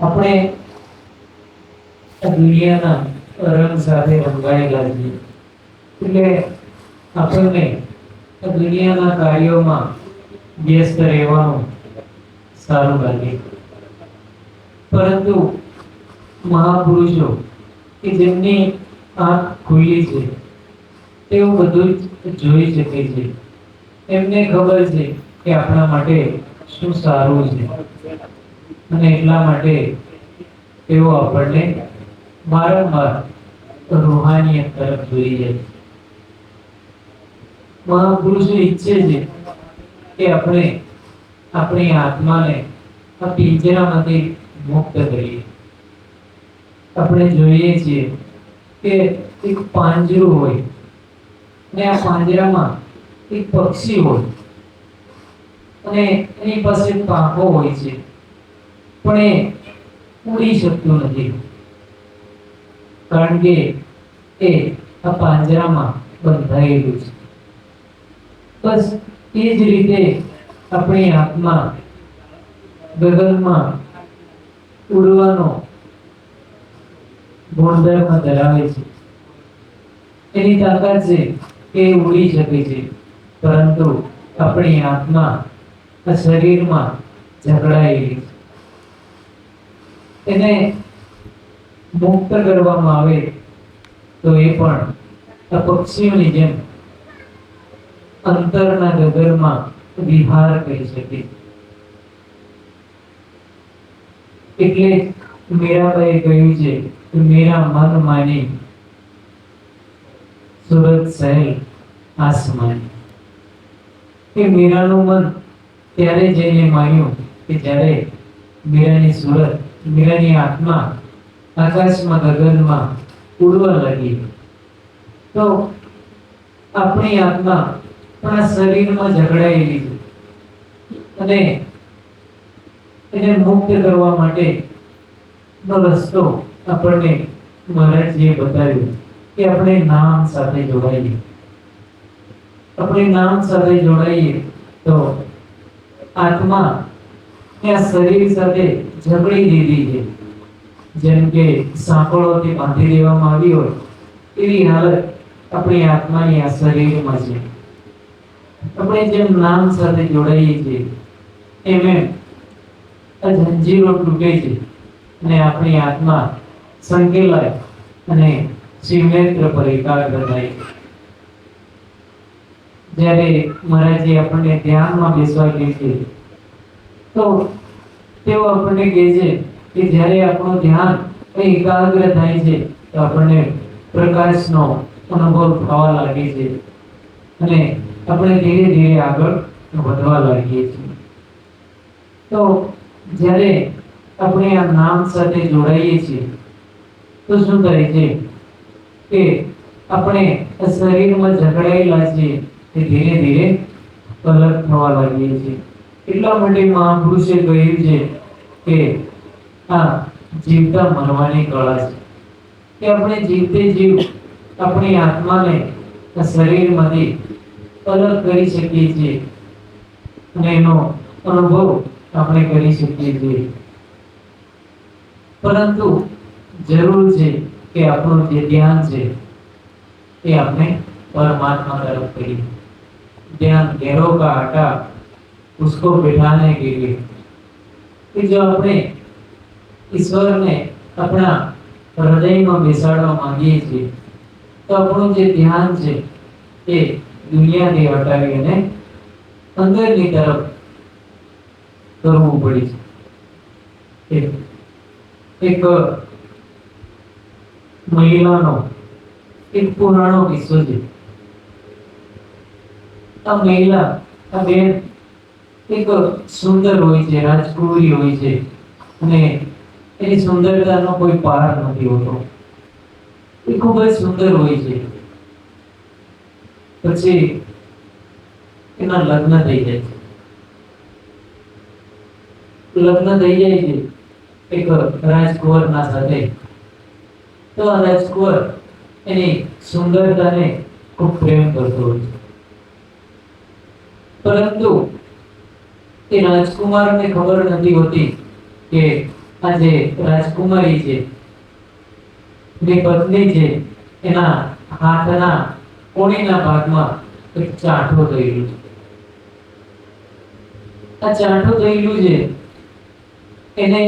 આપણે આ દુનિયાના રંગ સાથે રંગાયેલા છીએ, એટલે આપણને આ દુનિયાના કાર્યોમાં વ્યસ્ત રહેવાનું સારું લાગે. પરંતુ મહાપુરુષો કે જેમની આંખ ખુલ્લી છે, તેઓ બધું જ જોઈ શકે છે. એમને ખબર છે કે આપણા માટે શું સારું છે, અને એટલા માટે તેઓ આપણને વારંવાર રૂહાનિયત તરફ દોરી જાય છે. મહાપુરુષો ઈચ્છે છે કે આપણે આપણી આત્માને આ પિંજરામાંથી મુક્ત કરીએ. આપણે જોઈએ છીએ કે એક પાંજરું હોય અને આ પાંજરામાં એક પક્ષી હોય અને એની પાસે પાંખો હોય છે, પણ એ ઉડી શકતું નથી, કારણ કે એ આ પાંજરામાં બંધાયેલું છે. બસ એ જ રીતે આપણી આત્મા ગગનમાં ઉડવાનો ગુણધર્મ ધરાવે છે. એની તાકાત છે કે એ ઉડી શકે છે, પરંતુ આપણી આત્મા આ શરીરમાં જકડાયેલી છે. એને મુક્ત કરવામાં આવે તો એ પણ આ પક્ષીઓની જેમ અંતરના ગગનમાં વિહાર કરી શકે. એટલે મીરાબાઈએ કહ્યું છે કે મેરા મન માની સુરત સહેલ આસમાની. કે મીરાનું મન ત્યારે જઈને માન્યું કે જ્યારે મીરાની સુરત, મીરાની આત્મા આકાશમાં ગગનમાં ઉડવા લાગી. તો આપણી આત્મા પણ આ શરીરમાં જકડાયેલી છે, અને એને મુક્ત કરવા માટે નો રસ્તો આપણને મહારાજજીએ બતાવ્યો કે આપણે નામ સાથે જોડાઈએ. આપણે નામ સાથે જોડાઈએ તો આત્મા આ શરીર સાથે ઝઘડી દીધી છે. જેમ કે સાંકળોથી બાંધી દેવામાં આવી હોય એવી હાલત આપણી આત્માની આ શરીરમાં છે. આપણે જેમ નામ સાથે જોડાઈએ છીએ એમ આ જંજીરો તૂટે છે અને આપણી આત્મા સંકેલાય અને શિવનેત્ર પર એકાગ્ર થાય. જ્યારે મહારાજજી આપણને ધ્યાનમાં બેસવા કહે છે તો તેઓ આપણને કહે છે કે જ્યારે આપણું ધ્યાન એકાગ્ર થાય છે તો આપણને પ્રકાશનો અનુભવ થવા લાગે છે અને આપણે ધીરે ધીરે આગળ વધવા લાગીએ છીએ. તો જ્યારે આપણે આ નામ સાથે જોડાઈએ છીએ તો શું થાય છે કે આપણે આ શરીરમાં જકડાયેલા છીએ તે ધીરે ધીરે અલગ થવા લાગીએ છીએ. એટલા માટે મહાપુરુષે કહ્યું છે કે આ જીવતા મરવાની કળા છે, કે આપણે જીવતે જીવ આપણી આત્માને આ શરીરમાંથી અલગ કરી શકીએ છીએ અને એનો અનુભવ આપણે કરી શકીએ છીએ. પરંતુ જરૂર છે કે આપણું જે ધ્યાન છે એ આપણે परमात्मा तरफ करिए. ध्यान घेरों का आटा उसको बिठाने के लिए कि जो अपने ईश्वर ने अपना हृदय में बेसाड़वा मांगीए छीए तो આપણું જે ધ્યાન છે એ દુનિયાથી હટાવી અને અંદરની તરફ કરવું પડે છે. એક મહિલાનો એક પુરાણો કિસ્સો છે. આ મહિલા, આ બેન એક સુંદર હોય છે, રાજકુમારી હોય છે અને એની સુંદરતાનો કોઈ પાર નથી હોતો. એ ખૂબ જ સુંદર હોય છે. પછી એના લગ્ન થઈ જાય છે. લગ્ન થઈ જાય છે એક રાજકુંવરના સાથે. તો આ રાજકુંવર એની સુંદરતાને ખૂબ પ્રેમ કરતો હોય છે, પરંતુ એ રાજકુમારને ખબર નથી હોતી કે આ જે રાજકુમારી છે ની પત્ની છે એના હાથના કોણીના ભાગમાં એક ચાંઠું થયેલું છે. આ ચાંઠું થયેલું છે એને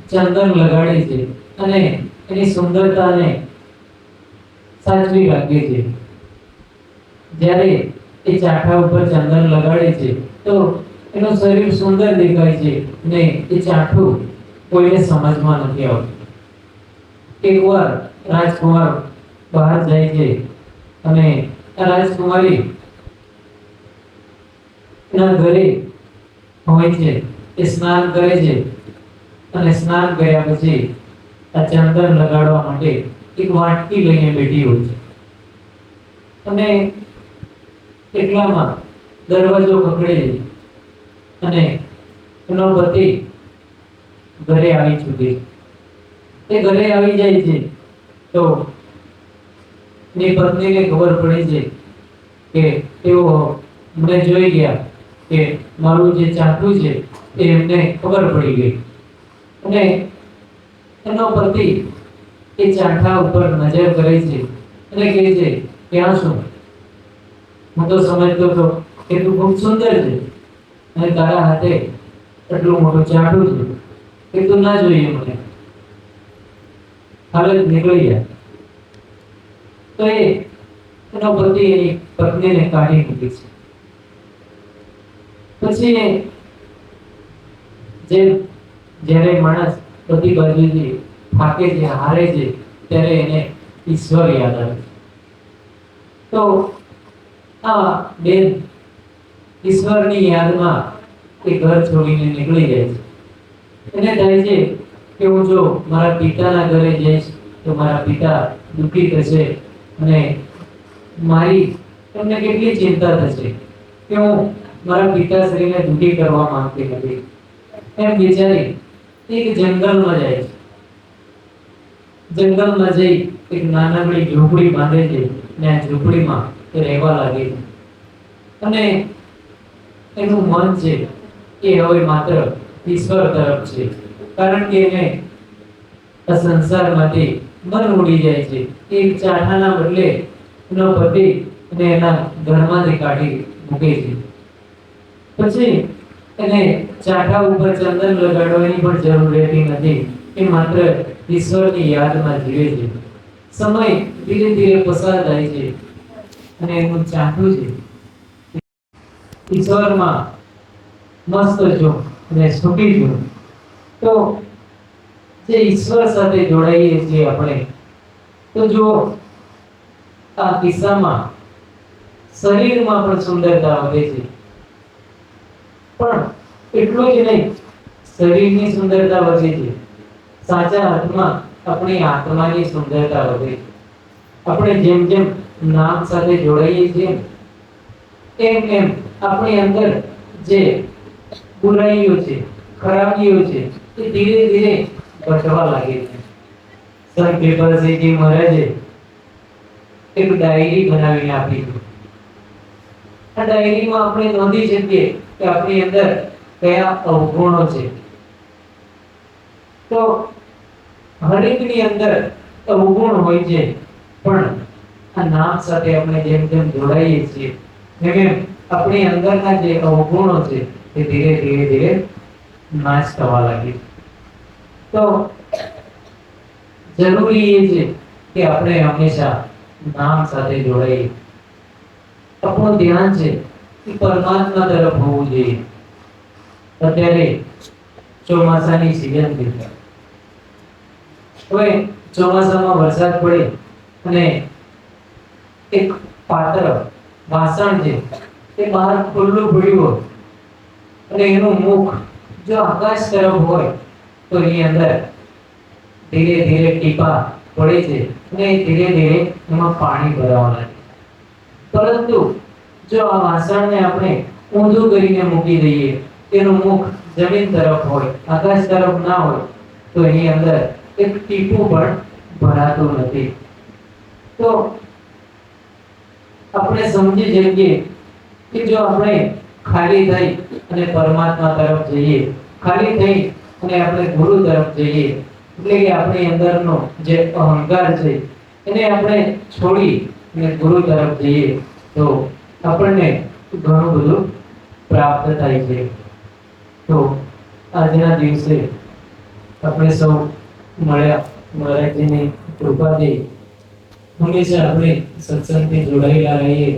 ચંદન લગાડે છે અને એની સુંદરતાને સાચવી રાખે છે. જ્યારે એ ચાંઠા ઉપર ચંદન લગાડે છે તો એનું શરીર સુંદર દેખાય છે ને એ ચાંઠું કોઈને સમજમાં નથી આવતું. એકવાર રાજકુમાર બહાર જાય છે અને આ રાજકુમારી એના ઘરે હોય છે. એ સ્નાન કરે છે અને સ્નાન કર્યા પછી આ ચંદન લગાડવા માટે એક વાટકી લઈને બેઠી હોય છે અને એટલામાં દરવાજો ખખડે છે અને એનો પતિ ઘરે આવી ચૂકે છે. એ ઘરે આવી જાય છે તો એની પત્નીને ખબર પડી છે કે તેઓ મને જોઈ ગયા કે મારું જે ચાંઠું છે એ એમને ખબર પડી ગઈ અને એનો પતિ એ ચાંઠા ઉપર નજર કરે છે અને કહે છે કે આ શું? હું તો સમજતો હતો કે તું ખૂબ સુંદર છે અને તારા હાથે એટલું મોટું ચાંઠું છે કે તું ના જોઈએ મને, હાલ જ નીકળી ગયા. તો એનો પતિ એની પત્નીને કાઢી મૂકી છે. પછી જ્યારે માણસ બધી બાજુથી થાકે છે, હારે છે, ત્યારે એને ઈશ્વર યાદ આવે. તો આ બેન ઈશ્વરની યાદમાં એ ઘર છોડીને નીકળી જાય છે. એને થાય છે કે હું જો મારા પિતાના ઘરે જઈશ તો મારા પિતા દુઃખી થશે અને મારી એમને કેટલી ચિંતા થશે કે હું મારા પિતાશ્રીને દુઃખી કરવા માંગતી નથી. એમ વિચારી એક જંગલમાં જાય છે. જંગલમાં જઈ એક નાનકડી ઝૂંપડી બાંધે છે અને આ ઝૂંપડીમાં એ રહેવા લાગે છે અને એનું મન છે એ હવે માત્ર ઈશ્વર તરફ છે, કારણ કે એને આ સંસારમાંથી મન ઉડી જાય છે. એક ચાઠાના બદલે એનો પતિ એને એના ઘરમાંથી કાઢી મૂકે છે. પછી એને ચાઠા ઉપર ચંદન લગાડવાની પણ જરૂર રહેતી નથી. એ માત્ર ઈશ્વરની યાદમાં જીવે છે. સમય ધીરે ધીરે પસાર થાય છે અને એનું ચાઠું છે ઈશ્વરમાં મસ્ત જો અને સુખી જો. તો જે ઈશ્વર સાથે જોડાઈએ છીએ આપણે, તો જો આ કિસ્સામાં શરીરમાં પણ સુંદરતા વધે છે, પણ એટલું જ નહીં, શરીરની સુંદરતા વધે છે, સાચા અર્થમાં આપણી આત્માની સુંદરતા વધે છે. આપણે જેમ જેમ નામ સાથે જોડાઈએ છીએ એમ એમ આપણી અંદર જે બુરાઈઓ છે, ખરાબીઓ છે, એ ધીરે ધીરે ઘટવા લાગે છે. સંત કૃપાલસિંહજી મહારાજે એક ડાયરી બનાવીને આપી છે. આ ડાયરીમાં આપણે નોંધી શકીએ કે આપણી અંદર કયા અવગુણો છે. તો હરેકની અંદર અવગુણ હોય છે, પણ આ નામ સાથે આપણે જેમ જેમ જોડાઈએ છીએ તેમ આપણી અંદરના જે અવગુણો છે એ ધીરે ધીરે ધીરે નાશ થવા લાગે. તો જરૂરી એ છે કે આપણે હંમેશા નામ સાથે જોડાઈએ. આપણું ધ્યાન છે એ પરમાત્મા તરફ હોવું જોઈએ. અત્યારે ચોમાસાની સિઝન છે. હવે ચોમાસામાં વરસાદ પડે અને એક પાત્ર વાસણ છે તે બહાર ખુલ્લું પડ્યું હોય અને એનું મુખ જો આકાશ તરફ હોય તો એની અંદર ધીરે ધીરે ટીપા પડે છે અને ધીરે ધીરે એમાં પાણી ભરાવા લાગે. પરંતુ જો આ વાસણને આપણે ઊંધું કરીને મૂકી દઈએ, એનું મુખ જમીન તરફ હોય, આકાશ તરફ ના હોય, તો એની અંદર એક ટીપું પણ ભરાતું નથી. તો આપણે સમજી શકીએ કે જો આપણે ખાલી થઈ અને પરમાત્મા તરફ જઈએ, ખાલી થઈ અને આપણે ગુરુ તરફ જઈએ, એટલે કે આપણી અંદરનો જે અહંકાર છે એને આપણે છોડી અને ગુરુ તરફ જઈએ તો આપણને ઘણું બધું પ્રાપ્ત થાય છે. તો આજના દિવસે આપણે સૌ મળ્યા, મહારાજજીની કૃપાથી હંમેશા આપણે સત્સંગથી જોડાયેલા રહીએ